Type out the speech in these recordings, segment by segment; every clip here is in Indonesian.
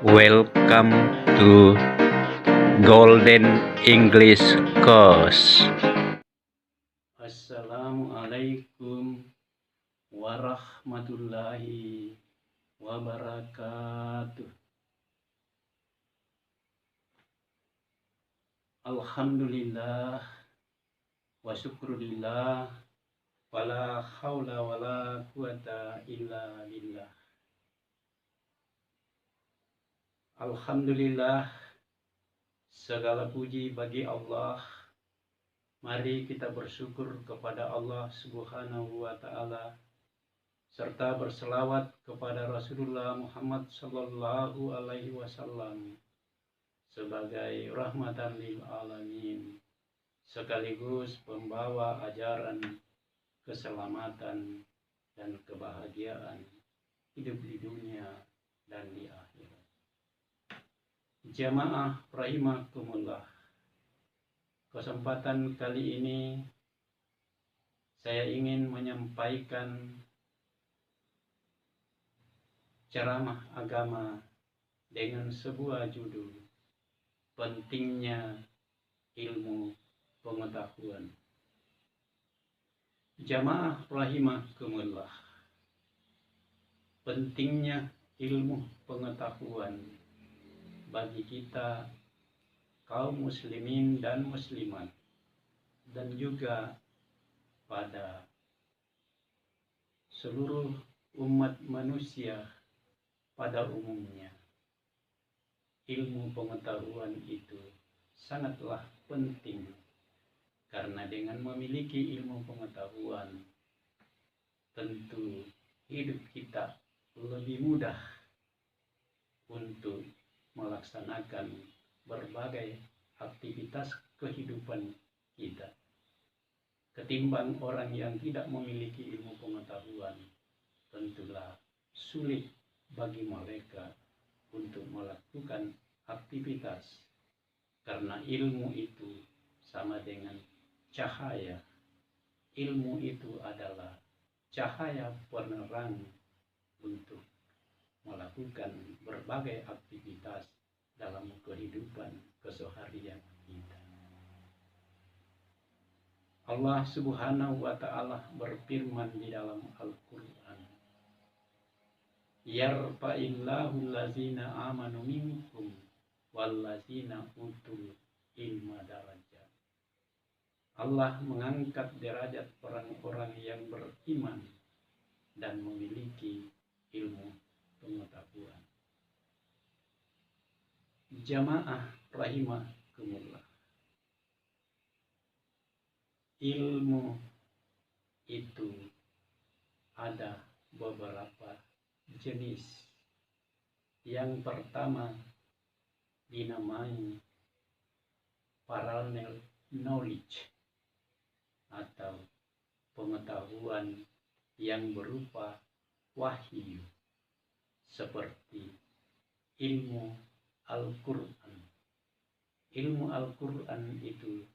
Welcome to Golden English Course. Assalamualaikum warahmatullahi wabarakatuh. Alhamdulillah wa syukrulillah wala haula wala quwata illa billah. Alhamdulillah, segala puji bagi Allah. Mari kita bersyukur kepada Allah Subhanahu wa Ta'ala, serta berselawat kepada Rasulullah Muhammad Sallallahu Alaihi Wasallam sebagai rahmatan lil alamin, sekaligus pembawa ajaran keselamatan dan kebahagiaan hidup di dunia dan di akhirat. Jamaah rahimakumullah, kesempatan kali ini saya ingin menyampaikan ceramah agama dengan sebuah judul, pentingnya ilmu pengetahuan. Jamaah rahimakumullah, pentingnya ilmu pengetahuan bagi kita kaum muslimin dan muslimat, dan juga pada seluruh umat manusia pada umumnya. Ilmu pengetahuan itu sangatlah penting, karena dengan memiliki ilmu pengetahuan tentu hidup kita lebih mudah untuk melaksanakan berbagai aktivitas kehidupan kita, ketimbang orang yang tidak memiliki ilmu pengetahuan. Tentulah sulit bagi mereka untuk melakukan aktivitas, karena ilmu itu sama dengan cahaya. Ilmu itu adalah cahaya penerang untuk melakukan berbagai aktivitas dalam kehidupan keseharian kita. Allah Subhanahu wa Ta'ala berfirman di dalam Al-Quran, yarfa'illahu allazina amanu minkum wallazina utul ilma darajat. Allah mengangkat derajat orang-orang yang beriman dan memiliki ilmu pengetahuan. Jamaah rahimakumullah, ilmu itu ada beberapa jenis. Yang pertama dinamai parallel knowledge, atau pengetahuan yang berupa wahyu, seperti ilmu Al-Quran. Ilmu Al-Quran itu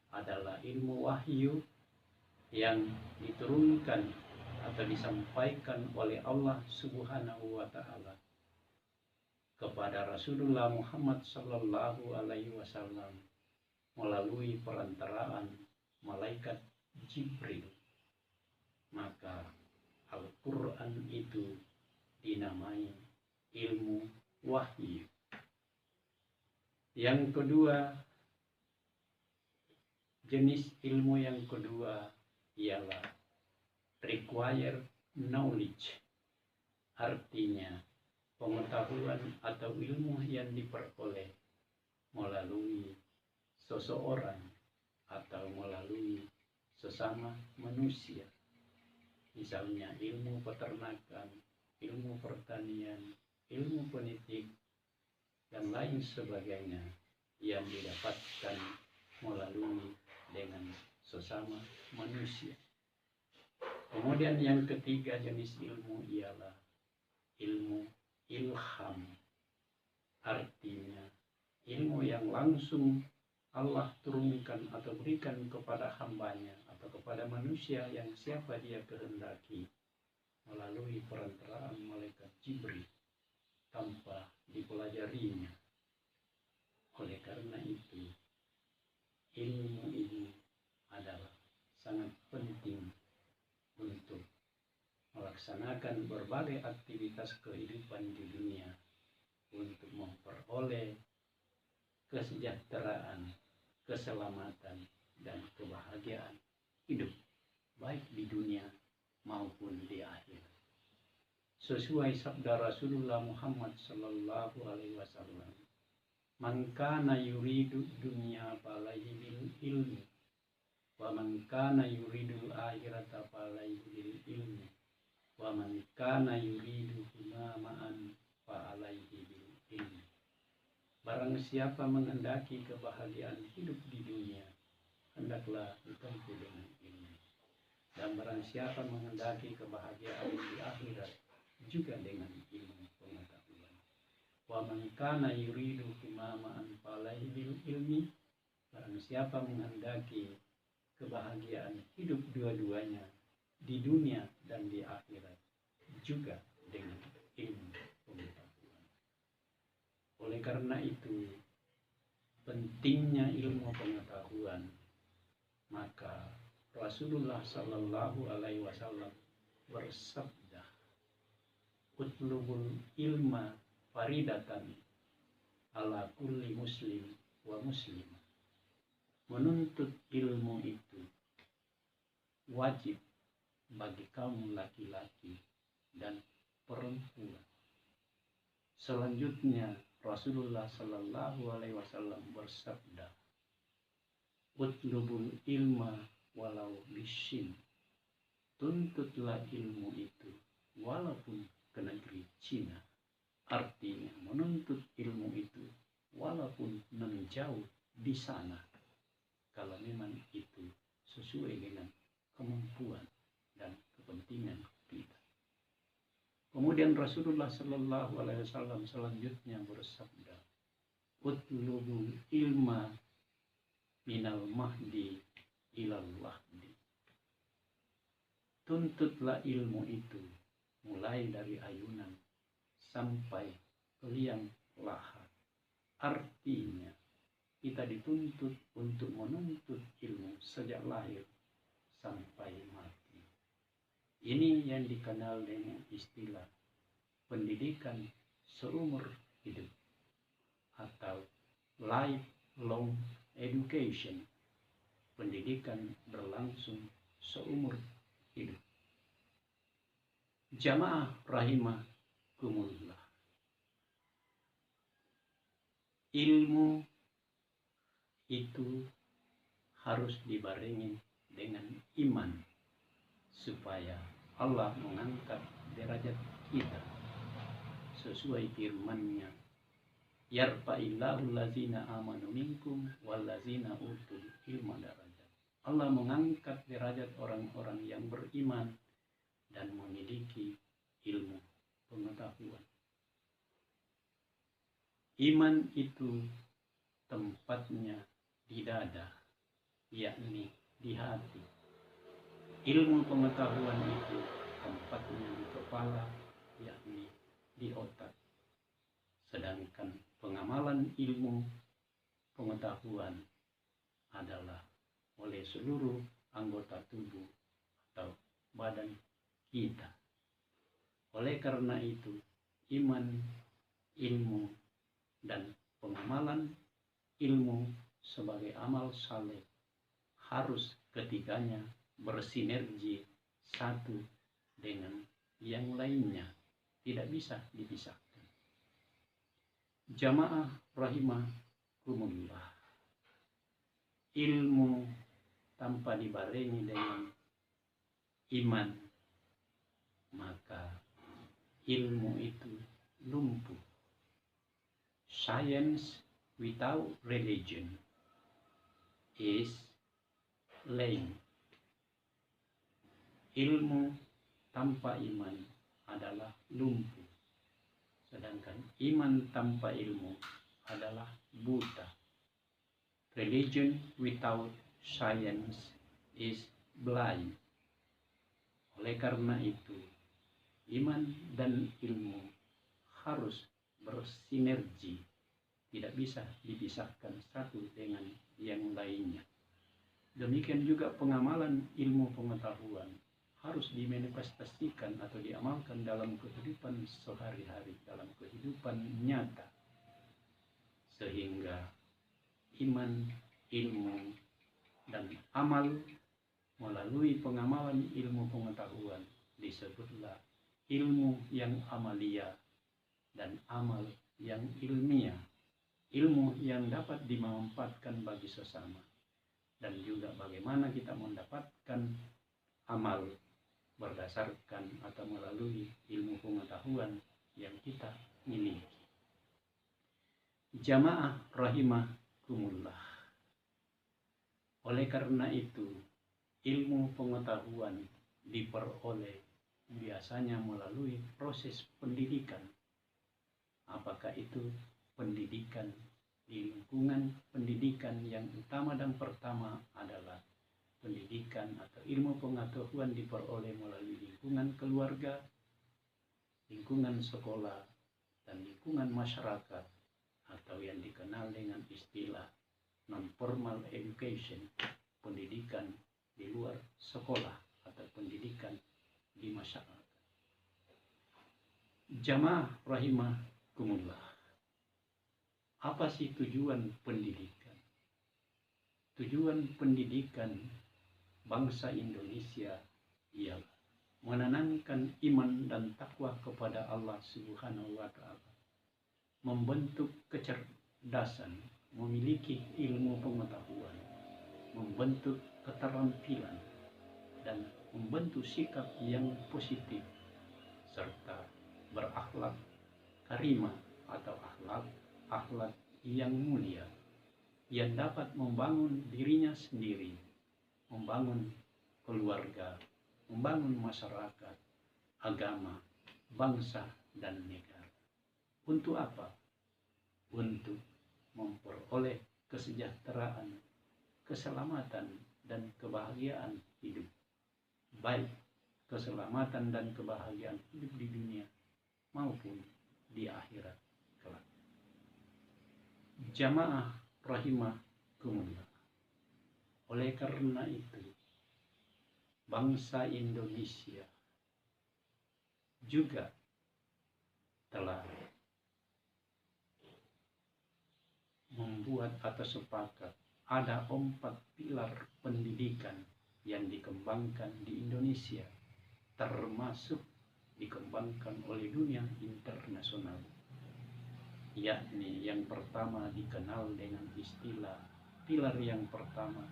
adalah ilmu wahyu yang diturunkan atau disampaikan oleh Allah Subhanahu wa Ta'ala kepada Rasulullah Muhammad Sallallahu Alaihi Wasallam melalui perantaraan malaikat Jibril. Maka Al-Quran itu dinamai ilmu wahyu. Yang kedua, jenis ilmu yang kedua ialah required knowledge, artinya pengetahuan atau ilmu yang diperoleh melalui seseorang atau melalui sesama manusia. Misalnya ilmu peternakan, ilmu pertanian, ilmu politik, dan lain sebagainya yang didapatkan melalui dengan sesama manusia. Kemudian yang ketiga jenis ilmu ialah ilmu ilham, artinya ilmu yang langsung Allah turunkan atau berikan kepada hambanya atau kepada manusia yang siapa dia kehendaki melalui perantaraan malaikat Jibril. tanpa dipelajarinya. Oleh karena itu, ilmu ini adalah sangat penting untuk melaksanakan berbagai aktivitas kehidupan di dunia untuk memperoleh kesejahteraan, keselamatan, dan kebahagiaan hidup baik di dunia maupun di akhirat. Sesuai sabda Rasulullah Muhammad sallallahu alaihi wasallam, "Man kana yuridu dunya falaihi bil ilmi, wa man kana yuridul akhirata falaihi bil ilmi, wa man kana yuridu ma'an falaihi bil ilmi." Barang siapa menghendaki kebahagiaan hidup di dunia, hendaklah ditempuh dengan ilmu. Dan barang siapa menghendaki kebahagiaan di akhirat, juga dengan ilmu pengetahuan. Wa man kana yuridu ma'an falaihi bil ilmi, barang siapa menghendaki kebahagiaan hidup dua-duanya di dunia dan di akhirat, juga dengan ilmu pengetahuan. Oleh karena itu, pentingnya ilmu pengetahuan, maka Rasulullah sallallahu alaihi wasallam bersabda, "Utlubul ilma faridatan ala kulli muslim wa muslimah." Menuntut ilmu itu wajib bagi kaum laki-laki dan perempuan. Selanjutnya Rasulullah sallallahu alaihi wasallam bersabda, "Utlubul ilma walau bisin." Tuntutlah ilmu itu walaupun ke negeri Cina. Artinya menuntut ilmu itu walaupun menjauh di sana, kalau memang itu sesuai dengan kemampuan dan kepentingan kita. Kemudian Rasulullah sallallahu alaihi wasallam selanjutnya bersabda, "Utlubul ilma minal mahdi ilal lahdi." Tuntutlah ilmu itu mulai dari ayunan sampai ke liang lahat. Artinya kita dituntut untuk menuntut ilmu sejak lahir sampai mati. Ini yang dikenal dengan istilah pendidikan seumur hidup atau lifelong education, pendidikan berlangsung seumur hidup. Jamaah rahimakumullah, ilmu itu harus dibarengi dengan iman supaya Allah mengangkat derajat kita sesuai firman-Nya, "Yarfa'illahu allazina amanu minkum wallazina utul ilma darajat." Allah mengangkat derajat orang-orang yang beriman dan memiliki ilmu pengetahuan. Iman itu tempatnya di dada, yakni di hati. Ilmu pengetahuan itu tempatnya di kepala, yakni di otak. Sedangkan pengamalan ilmu pengetahuan adalah oleh seluruh anggota tubuh atau badan kita. Oleh karena itu, iman, ilmu, dan pengamalan ilmu sebagai amal saleh harus ketiganya bersinergi satu dengan yang lainnya, tidak bisa dipisahkan. Jamaah rahimakumullah, ilmu tanpa dibarengi dengan iman, maka ilmu itu lumpuh. Science without religion is lame. Ilmu tanpa iman adalah lumpuh. Sedangkan iman tanpa ilmu adalah buta. Religion without science is blind. Oleh karena itu, iman dan ilmu harus bersinergi, tidak bisa dipisahkan satu dengan yang lainnya. Demikian juga pengamalan ilmu pengetahuan harus dimanifestasikan atau diamalkan dalam kehidupan sehari-hari, dalam kehidupan nyata, sehingga iman, ilmu, dan amal melalui pengamalan ilmu pengetahuan disebutlah ilmu yang amalia dan amal yang ilmiah, ilmu yang dapat dimanfaatkan bagi sesama, dan juga bagaimana kita mendapatkan amal berdasarkan atau melalui ilmu pengetahuan yang kita miliki. Jamaah rahimakumullah. Oleh karena itu, ilmu pengetahuan diperoleh biasanya melalui proses pendidikan. Apakah itu pendidikan di lingkungan pendidikan yang utama dan pertama adalah pendidikan atau ilmu pengetahuan diperoleh melalui lingkungan keluarga, lingkungan sekolah, dan lingkungan masyarakat, atau yang dikenal dengan istilah non-formal education, pendidikan di luar sekolah atau pendidikan di masyarakat. Jamaah rahimakumullah. Apa sih tujuan pendidikan? Tujuan pendidikan bangsa Indonesia ialah menanamkan iman dan takwa kepada Allah Subhanahu wa Ta'ala, membentuk kecerdasan, memiliki ilmu pengetahuan, membentuk keterampilan, dan membentuk sikap yang positif, serta berakhlak karimah atau akhlak yang mulia, yang dapat membangun dirinya sendiri, membangun keluarga, membangun masyarakat, agama, bangsa, dan negara. Untuk apa? Untuk memperoleh kesejahteraan, keselamatan, dan kebahagiaan hidup. Baik keselamatan dan kebahagiaan hidup di dunia maupun di akhirat kelak. Jamaah rahimakumullah. Oleh karena itu, bangsa Indonesia juga telah membuat atau sepakat ada 4 pilar pendidikan yang dikembangkan di Indonesia, termasuk dikembangkan oleh dunia internasional, yakni yang pertama dikenal dengan istilah pilar yang pertama,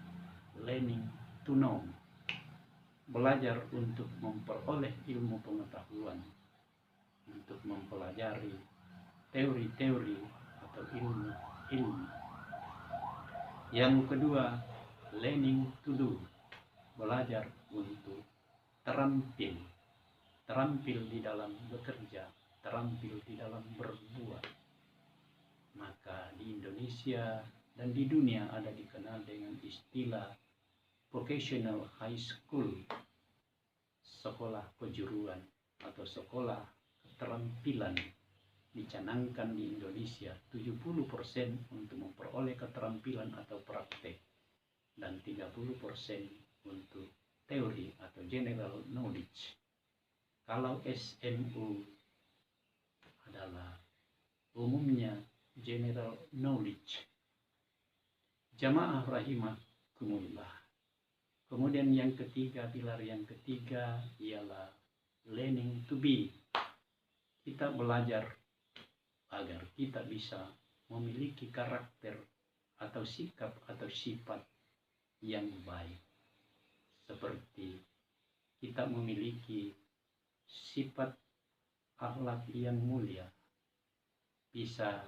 learning to know, belajar untuk memperoleh ilmu pengetahuan, untuk mempelajari teori-teori atau ilmu. Yang kedua, learning to do, belajar untuk terampil di dalam bekerja, terampil di dalam berbuat. Maka di Indonesia dan di dunia ada dikenal dengan istilah vocational high school, sekolah kejuruan atau sekolah keterampilan. Dicanangkan di Indonesia 70% untuk memperoleh keterampilan atau praktek, dan 30% untuk teori atau general knowledge. Kalau SMU adalah umumnya general knowledge. Jamaah rahimakumullah. Kemudian yang ketiga, pilar yang ketiga ialah learning to be. Kita belajar agar kita bisa memiliki karakter atau sikap atau sifat yang baik. Seperti kita memiliki sifat akhlak yang mulia, bisa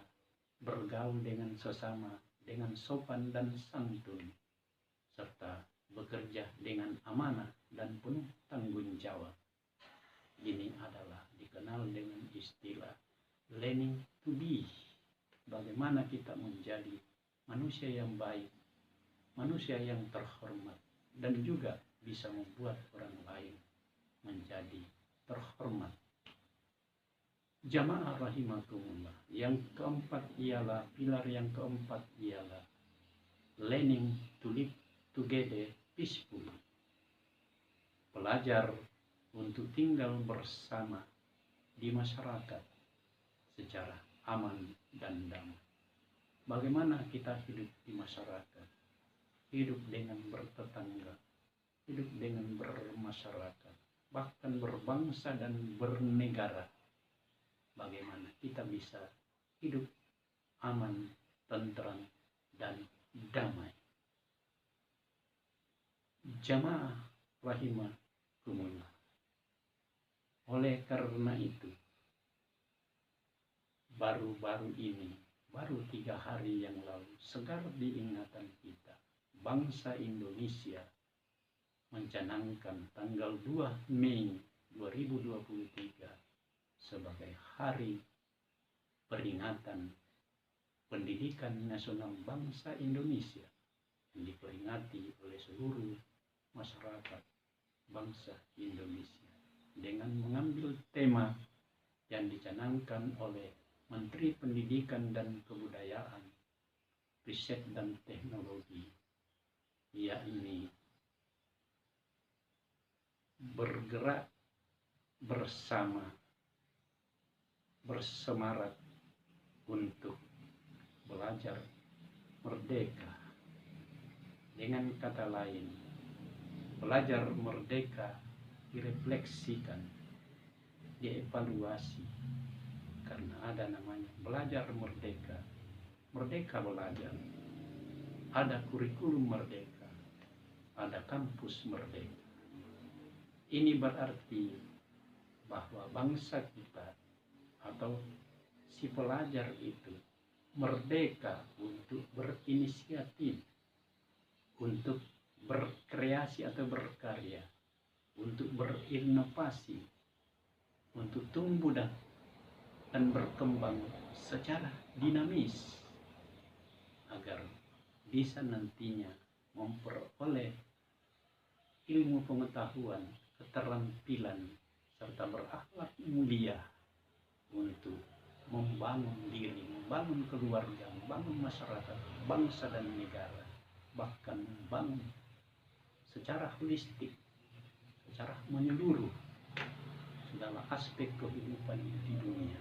bergaul dengan sesama dengan sopan dan santun, serta bekerja dengan amanah dan penuh tanggung jawab. Ini adalah dikenal dengan istilah learning to be. Bagaimana kita menjadi manusia yang baik, manusia yang terhormat, dan juga bisa membuat orang lain menjadi terhormat. Jamaah rahimakumullah. Yang keempat ialah, pilar yang keempat ialah learning to live together peacefully. Belajar untuk tinggal bersama di masyarakat secara aman dan damai. Bagaimana kita hidup di masyarakat? Hidup dengan bertetangga, hidup dengan bermasyarakat, bahkan berbangsa dan bernegara. Bagaimana kita bisa hidup aman, tentram, dan damai. Jamaah rahimakumullah. Oleh karena itu, baru-baru ini, baru 3 hari yang lalu, segar diingatan kita, bangsa Indonesia mencanangkan tanggal 2 Mei 2023 sebagai Hari Peringatan Pendidikan Nasional Bangsa Indonesia yang diperingati oleh seluruh masyarakat bangsa Indonesia dengan mengambil tema yang dicanangkan oleh Menteri Pendidikan dan Kebudayaan, Riset dan Teknologi, yakni bergerak bersama, bersemarak untuk belajar merdeka. Dengan kata lain, belajar merdeka direfleksikan, dievaluasi, karena ada namanya belajar merdeka. Merdeka belajar, ada kurikulum merdeka, ada kampus merdeka. Ini berarti bahwa bangsa kita atau si pelajar itu merdeka untuk berinisiatif, untuk berkreasi atau berkarya, untuk berinovasi, untuk tumbuh dan berkembang secara dinamis agar bisa nantinya memperoleh ilmu pengetahuan, keterampilan, serta berakhlak mulia untuk membangun diri, membangun keluarga, membangun masyarakat, bangsa dan negara, bahkan membangun secara holistik, secara menyeluruh segala aspek kehidupan di dunia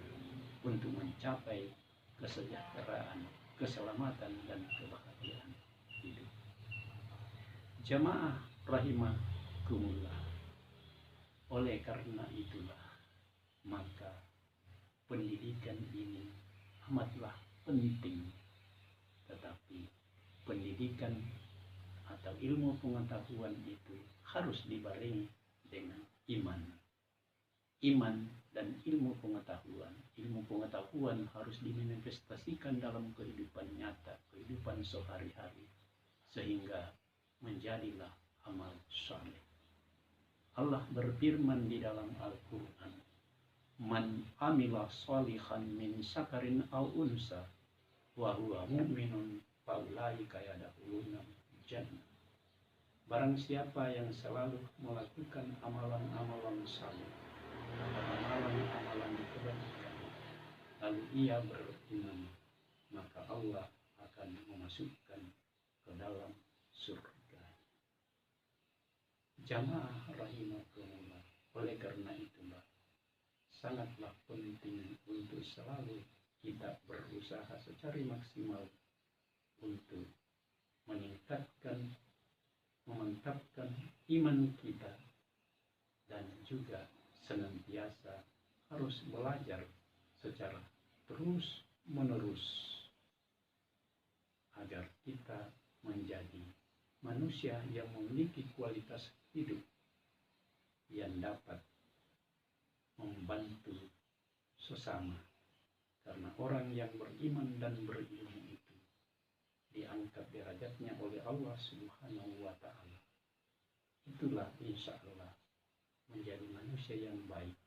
untuk mencapai kesejahteraan, keselamatan, dan kebahagiaan hidup. Jamaah rahimakumullah. Oleh karena itulah, maka pendidikan ini amatlah penting. Tetapi pendidikan atau ilmu pengetahuan itu harus dibarengi dengan iman. Iman dan ilmu pengetahuan. Ilmu pengetahuan harus dimanifestasikan dalam kehidupan nyata, kehidupan sehari-hari, sehingga menjadilah amal saleh. Allah berfirman di dalam Al-Quran, "Man amila sholihan min sakarin aw unsa wa huwa mu'minun faulaika yadkhuluna jannah." Barang siapa yang selalu melakukan amalan-amalan saleh, amalan-amalan kebaikan, lalu ia beriman, maka Allah akan memasukkan ke dalam surga. Jamaah rahimakumullah. Oleh karena itulah sangatlah penting untuk selalu kita berusaha secara maksimal untuk meningkatkan, memantapkan iman kita, dan juga senantiasa harus belajar secara terus menerus agar kita menjadi manusia yang memiliki kualitas hidup yang dapat membantu sesama. Karena orang yang beriman dan berilmu itu diangkat derajatnya oleh Allah Subhanahu wa Ta'ala. Itulah insya Allah menjadi manusia yang baik,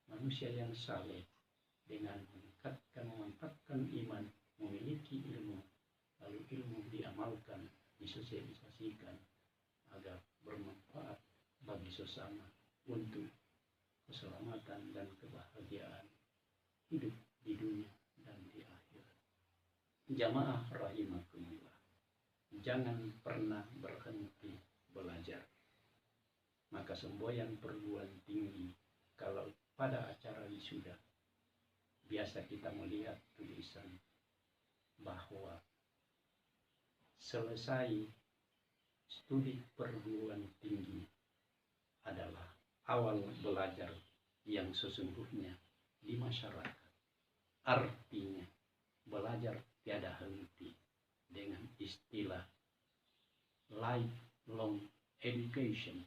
manusia yang saleh, dengan meningkatkan, memantapkan iman, memiliki ilmu, lalu ilmu diamalkan, disosialisasikan agar bermanfaat bagi sesama untuk keselamatan dan kebahagiaan hidup di dunia dan di akhirat. Jamaah rahimakumullah, jangan pernah berhenti belajar. Maka semboyan perguruan tinggi, kalau pada acara wisuda, biasa kita melihat tulisan bahwa selesai studi perguruan tinggi adalah awal belajar yang sesungguhnya di masyarakat. Artinya belajar tiada henti dengan istilah lifelong education,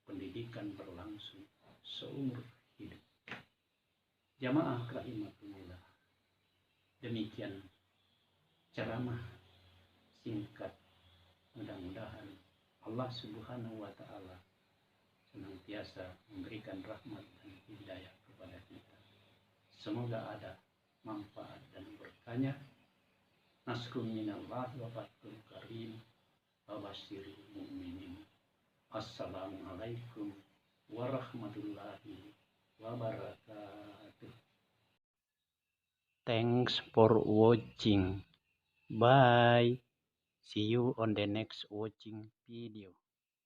pendidikan berlangsung seumur hidup. Jamaah rahimakumullah, demikian ceramah singkat. Mudah-mudahan Allah Subhanahu wa Ta'ala senantiasa memberikan rahmat dan hidayah kepada kita. Semoga ada manfaat dan berkahnya. Nasrun minallah wa fathun karim wa basyiril mu'minin. Assalamualaikum warahmatullahi wabarakatuh. Thanks for watching. Bye. See you on the next watching video.